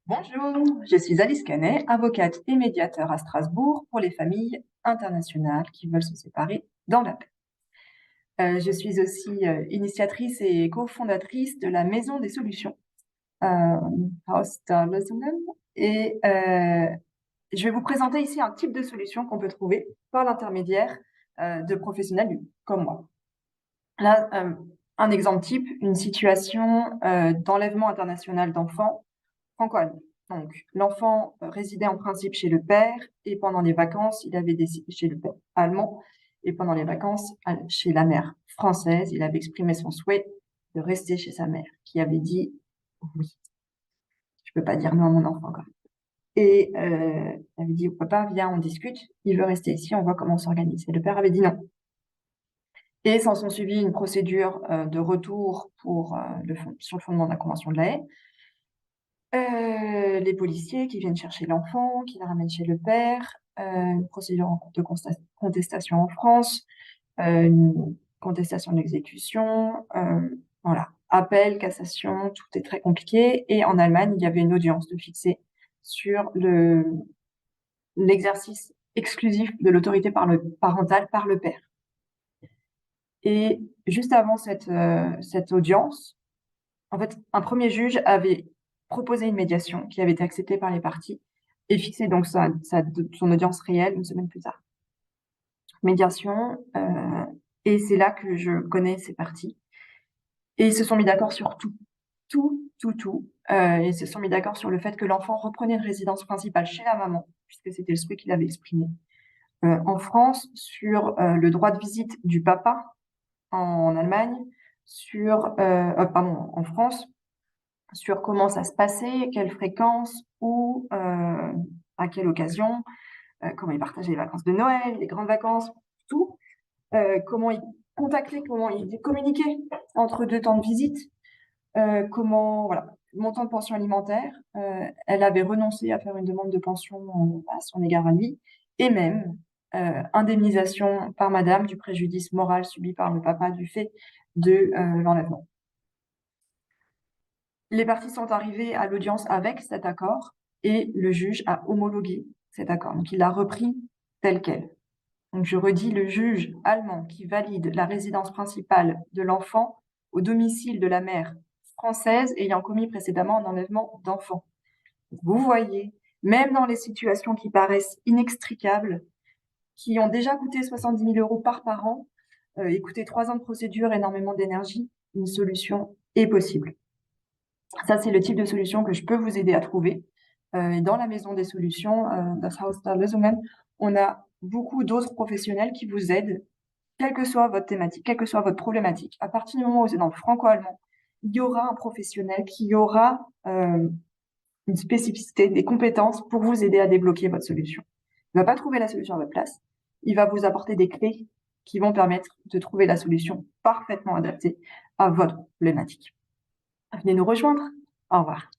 Bonjour, je suis Alice Canet, avocate et médiateur à Strasbourg pour les familles internationales qui veulent se séparer dans la paix. Je suis aussi initiatrice et cofondatrice de la Maison des Solutions, Haus der Lösungen, et je vais vous présenter ici un type de solution qu'on peut trouver par l'intermédiaire de professionnels comme moi. Là, un exemple type, une situation d'enlèvement international d'enfants franco-allemand. Donc, l'enfant résidait en principe chez le père et pendant les vacances, il avait décidé chez le père allemand et pendant les vacances chez la mère française, il avait exprimé son souhait de rester chez sa mère, qui avait dit oui, je peux pas dire non à mon enfant quand même. Et il avait dit au papa, viens, on discute, il veut rester ici, on voit comment on s'organise. Et le père avait dit non. Et s'en sont suivis une procédure de retour sur le fondement de la Convention de la Haye. Les policiers qui viennent chercher l'enfant, qui le ramènent chez le père, une procédure de contestation en France, une contestation de l'exécution, voilà, appel, cassation, tout est très compliqué. Et en Allemagne, il y avait une audience de fixer sur l'exercice exclusif de l'autorité parentale par le père. Et juste avant cette audience, en fait, un premier juge avait proposé une médiation qui avait été acceptée par les parties et fixé donc son audience réelle une semaine plus tard. Médiation, et c'est là que je connais ces parties. Et ils se sont mis d'accord sur tout. Ils se sont mis d'accord sur le fait que l'enfant reprenait une résidence principale chez la maman, puisque c'était le souhait qu'il avait exprimé. En France, sur le droit de visite du papa en Allemagne, en France, sur comment ça se passait, quelle fréquence, où, à quelle occasion, comment ils partageaient les vacances de Noël, les grandes vacances, tout, comment ils contactaient, comment ils communiquaient entre deux temps de visite, voilà, montant de pension alimentaire. Elle avait renoncé à faire une demande de pension à son égard à lui, et même indemnisation par madame du préjudice moral subi par le papa du fait de l'enlèvement. Les parties sont arrivées à l'audience avec cet accord et le juge a homologué cet accord. Donc, il l'a repris tel quel. Donc, je redis, le juge allemand qui valide la résidence principale de l'enfant au domicile de la mère française ayant commis précédemment un enlèvement d'enfant. Vous voyez, même dans les situations qui paraissent inextricables, qui ont déjà coûté 70 000 euros par parent, et coûté 3 ans de procédure, énormément d'énergie, une solution est possible. Ça, c'est le type de solution que je peux vous aider à trouver. Et dans la Maison des Solutions, das Haus der Lösungen, on a beaucoup d'autres professionnels qui vous aident, quelle que soit votre thématique, quelle que soit votre problématique. À partir du moment où vous êtes dans le franco-allemand, il y aura un professionnel qui aura une spécificité, des compétences pour vous aider à débloquer votre solution. Il ne va pas trouver la solution à votre place. Il va vous apporter des clés qui vont permettre de trouver la solution parfaitement adaptée à votre problématique. Venez nous rejoindre. Au revoir.